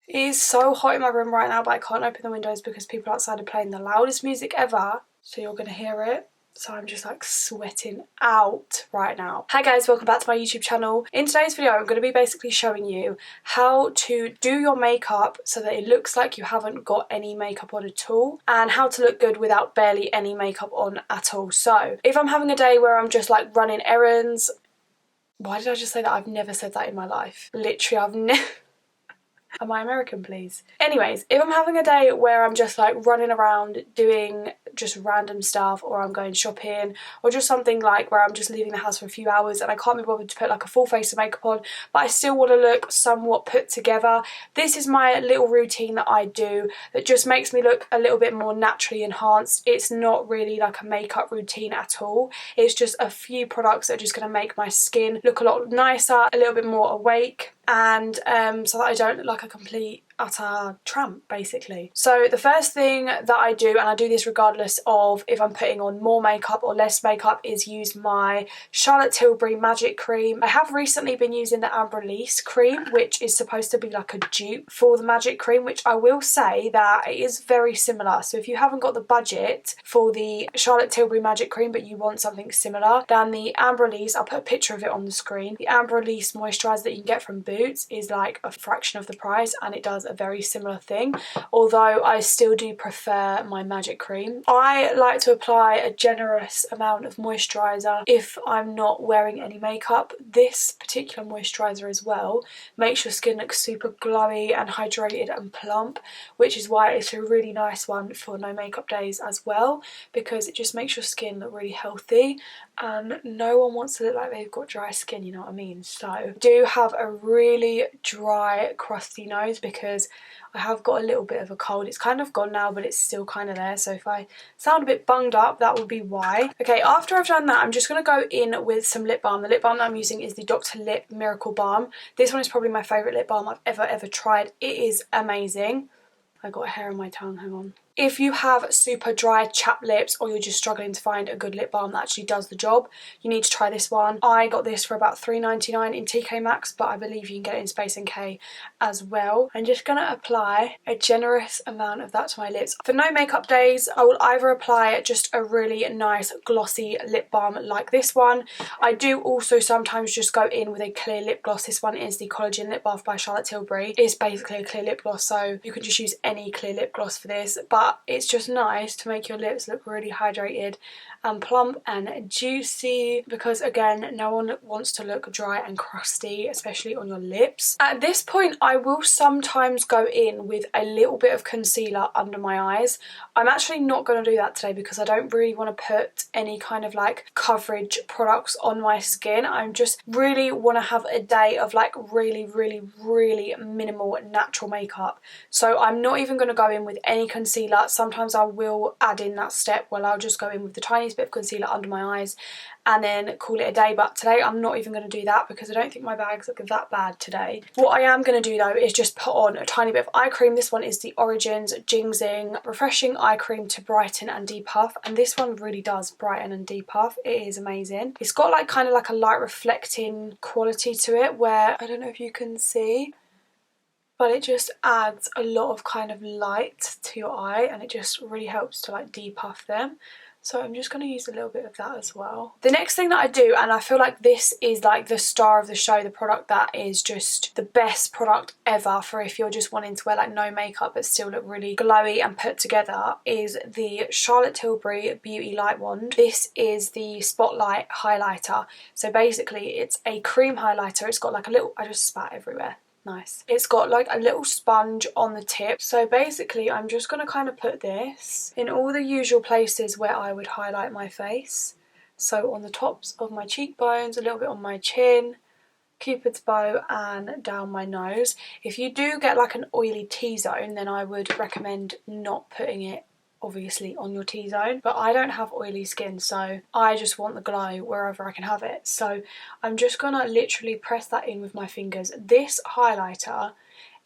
It is so hot in my room right now, but I can't open the windows because people outside are playing the loudest music ever, so you're gonna hear it. So I'm just like sweating out right now. Hi guys, welcome back to my YouTube channel. In today's video, I'm going to be basically showing you how to do your makeup so that it looks like you haven't got any makeup on at all, and how to look good without barely any makeup on at all. So if I'm having a day where I'm just like running errands, why did I just say that? I've never said that in my life. Literally, I've never... Am I American, please? Anyways, if I'm having a day where I'm just like running around doing just random stuff, or I'm going shopping, or just something like where I'm just leaving the house for a few hours and I can't be bothered to put like a full face of makeup on, but I still want to look somewhat put together, this is my little routine that I do that just makes me look a little bit more naturally enhanced. It's not really like a makeup routine at all. It's just a few products that are just going to make my skin look a lot nicer, a little bit more awake, and so that I don't look like a complete utter tramp basically. So the first thing that I do, and I do this regardless of if I'm putting on more makeup or less makeup, is use my Charlotte Tilbury Magic Cream. I have recently been using the Amber Release cream, which is supposed to be like a dupe for the Magic Cream, which I will say that it is very similar. So if you haven't got the budget for the Charlotte Tilbury Magic Cream but you want something similar, then the Amber Release, I'll put a picture of it on the screen, the Amber Release moisturiser that you can get from Boots is like a fraction of the price and it does a very similar thing, although I still do prefer my Magic Cream. I like to apply a generous amount of moisturiser if I'm not wearing any makeup. This particular moisturiser as well makes your skin look super glowy and hydrated and plump, which is why it's a really nice one for no makeup days as well, because it just makes your skin look really healthy, and no one wants to look like they've got dry skin, you know what I mean? So I do have a really dry, crusty nose because I have got a little bit of a cold. It's kind of gone now, but it's still kind of there, so if I sound a bit bunged up, that would be why. Okay, after I've done that, I'm just going to go in with some lip balm. The lip balm that I'm using is the Dr. Lip Miracle Balm. This one is probably my favourite lip balm I've ever tried. It is amazing. I got a hair on my tongue, hang on. If you have super dry chapped lips, or you're just struggling to find a good lip balm that actually does the job, you need to try this one. I got this for about $3.99 in TK Maxx, but I believe you can get it in Space NK as well. I'm just going to apply a generous amount of that to my lips. For no makeup days, I will either apply just a really nice glossy lip balm like this one. I do also sometimes just go in with a clear lip gloss. This one is the Collagen Lip Bath by Charlotte Tilbury. It's basically a clear lip gloss, so you can just use any clear lip gloss for this, but it's just nice to make your lips look really hydrated and plump and juicy, because again, no one wants to look dry and crusty, especially on your lips. At this point, I will sometimes go in with a little bit of concealer under my eyes. I'm actually not going to do that today because I don't really want to put any kind of like coverage products on my skin. I just really want to have a day of like really minimal natural makeup. So I'm not even going to go in with any concealer. Sometimes I will add in that step where I'll just go in with the tiniest bit of concealer under my eyes and then call it a day, but today I'm not even going to do that because I don't think my bags look that bad today. What I am going to do though is just put on a tiny bit of eye cream. This one is the Origins Jing Zing Refreshing Eye Cream to Brighten and Depuff, and this one really does brighten and depuff. It is amazing. It's got like kind of like a light reflecting quality to it where, I don't know if you can see, but it just adds a lot of kind of light to your eye and it just really helps to like depuff them. So I'm just going to use a little bit of that as well. The next thing that I do, and I feel like this is like the star of the show, the product that is just the best product ever for if you're just wanting to wear like no makeup but still look really glowy and put together, is the Charlotte Tilbury Beauty Light Wand. This is the Spotlight Highlighter. So basically it's a cream highlighter. It's got like a little, I just spat everywhere. Nice. It's got like a little sponge on the tip. So basically I'm just going to kind of put this in all the usual places where I would highlight my face. So on the tops of my cheekbones, a little bit on my chin, Cupid's bow, and down my nose. If you do get like an oily T-zone, then I would recommend not putting it obviously on your T-zone, but I don't have oily skin, so I just want the glow wherever I can have it. So I'm just gonna literally press that in with my fingers. This highlighter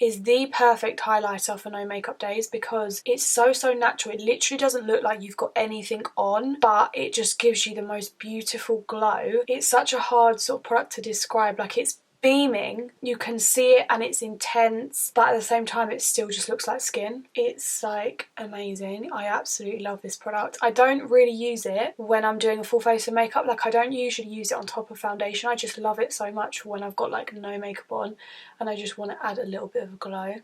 is the perfect highlighter for no makeup days because it's so natural. It literally doesn't look like you've got anything on, but it just gives you the most beautiful glow. It's such a hard sort of product to describe. Like, it's beaming. You can see it and it's intense, but at the same time it still just looks like skin. It's like amazing. I absolutely love this product. I don't really use it when I'm doing a full face of makeup. Like, I don't usually use it on top of foundation. I just love it so much when I've got like no makeup on and I just want to add a little bit of a glow.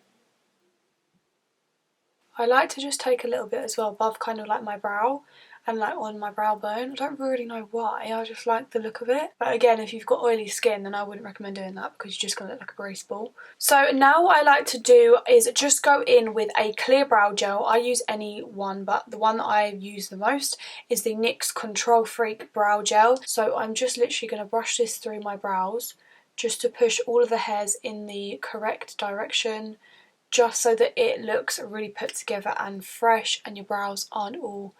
I like to just take a little bit as well above kind of like my brow and like on my brow bone. I don't really know why, I just like the look of it. But again, if you've got oily skin, then I wouldn't recommend doing that because you're just going to look like a grease ball. So now what I like to do is just go in with a clear brow gel. I use any one, but the one that I use the most is the NYX Control Freak Brow Gel. So I'm just literally going to brush this through my brows just to push all of the hairs in the correct direction, just so that it looks really put together and fresh and your brows aren't all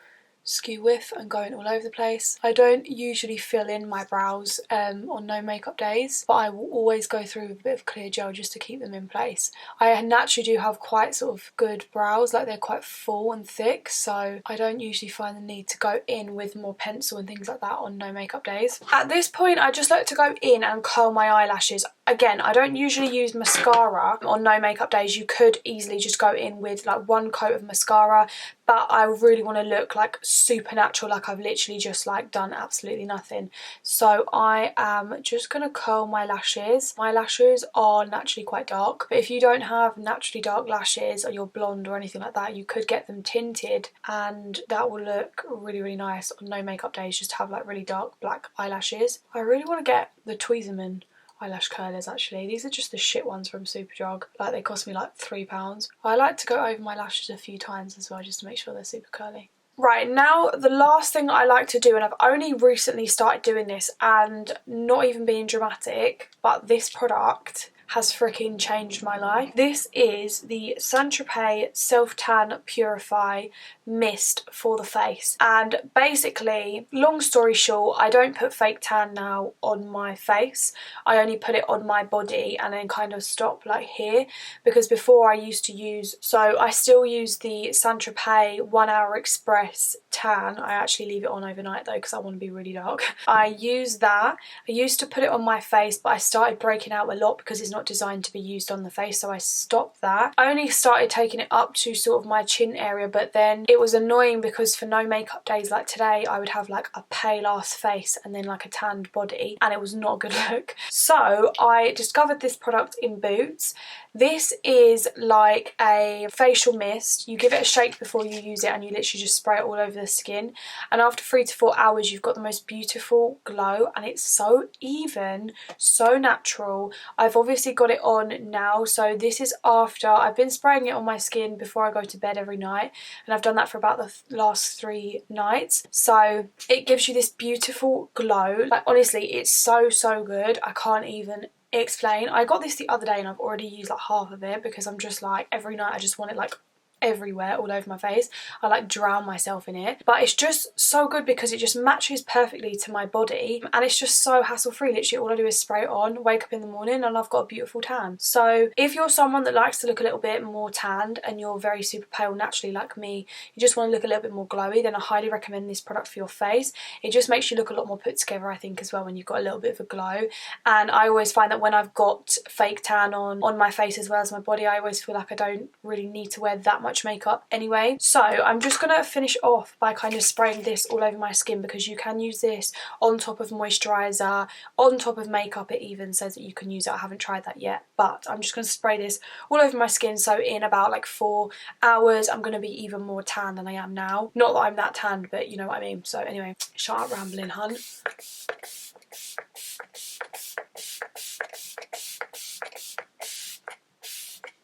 skew whiff and going all over the place. I don't usually fill in my brows on no makeup days, but I will always go through with a bit of clear gel just to keep them in place. I naturally do have quite sort of good brows, like they're quite full and thick, so I don't usually find the need to go in with more pencil and things like that on no makeup days. At this point, I just like to go in and curl my eyelashes. Again, I don't usually use mascara on no makeup days. You could easily just go in with like one coat of mascara, but I really want to look like super natural, like I've literally just like done absolutely nothing. So I am just going to curl my lashes. My lashes are naturally quite dark, but if you don't have naturally dark lashes or you're blonde or anything like that, you could get them tinted and that will look really, really nice on no makeup days, just to have like really dark black eyelashes. I really want to get the Tweezerman eyelash curlers actually. These are just the shit ones from Superdrug. Like, they cost me like £3. I like to go over my lashes a few times as well just to make sure they're super curly. Right, now the last thing I like to do, and I've only recently started doing this and not even being dramatic, but this product has freaking changed my life. This is the Saint-Tropez Self Tan Purify Mist for the face. And basically, long story short, I don't put fake tan now on my face. I only put it on my body and then kind of stop like here, because before I used to use, so I still use the Saint-Tropez 1 Hour Express Tan. I actually leave it on overnight though because I want to be really dark. I use that. I used to put it on my face, but I started breaking out a lot because it's not designed to be used on the face, so I stopped that. I only started taking it up to sort of my chin area, but then it was annoying because for no makeup days like today, I would have like a pale ass face and then like a tanned body, and it was not a good look. So I discovered this product in Boots. This is like a facial mist. You give it a shake before you use it and you literally just spray it all over the skin, and after 3 to 4 hours you've got the most beautiful glow, and it's so even, so natural. I've obviously got it on now, so this is after I've been spraying it on my skin before I go to bed every night, and I've done that for about the last 3 nights. So it gives you this beautiful glow. Like, honestly, it's so good. I can't even explain. I got this the other day and I've already used like half of it because I'm just like, every night I just want it like everywhere, all over my face. I like drown myself in it, but it's just so good because it just matches perfectly to my body and it's just so hassle free. Literally all I do is spray it on, wake up in the morning and I've got a beautiful tan. So if you're someone that likes to look a little bit more tanned and you're very super pale naturally like me, you just want to look a little bit more glowy, then I highly recommend this product for your face. It just makes you look a lot more put together, I think, as well, when you've got a little bit of a glow. And I always find that when I've got fake tan on my face as well as my body, I always feel like I don't really need to wear that much makeup anyway. So I'm just gonna finish off by kind of spraying this all over my skin, because you can use this on top of moisturizer, on top of makeup. It even says that you can use it. I haven't tried that yet, but I'm just gonna spray this all over my skin, so in about like 4 hours I'm gonna be even more tan than I am now. Not that I'm that tanned, but you know what I mean. So anyway, shut up rambling, hun.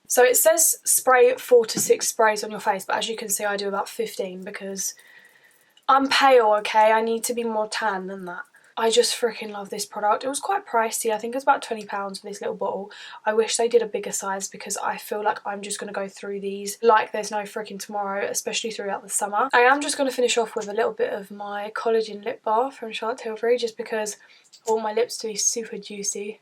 So it says spray 4 to 6 sprays on your face, but as you can see I do about 15 because I'm pale, okay? I need to be more tan than that. I just freaking love this product. It was quite pricey. I think it was about £20 for this little bottle. I wish they did a bigger size because I feel like I'm just going to go through these like there's no freaking tomorrow, especially throughout the summer. I am just going to finish off with a little bit of my collagen lip bar from Charlotte Tilbury, just because I want my lips to be super juicy.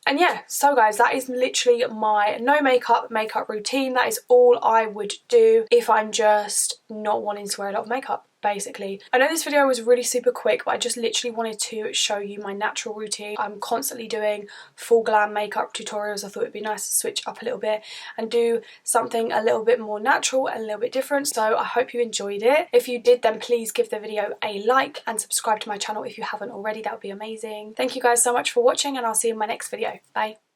And yeah, so guys, that is literally my no makeup routine. That is all I would do if I'm just not wanting to wear a lot of makeup. basically. I know this video was really super quick, but I just literally wanted to show you my natural routine. I'm constantly doing full glam makeup tutorials. I thought it'd be nice to switch up a little bit and do something a little bit more natural and a little bit different. So I hope you enjoyed it. If you did, then please give the video a like and subscribe to my channel if you haven't already. That would be amazing. Thank you guys so much for watching, and I'll see you in my next video. Bye.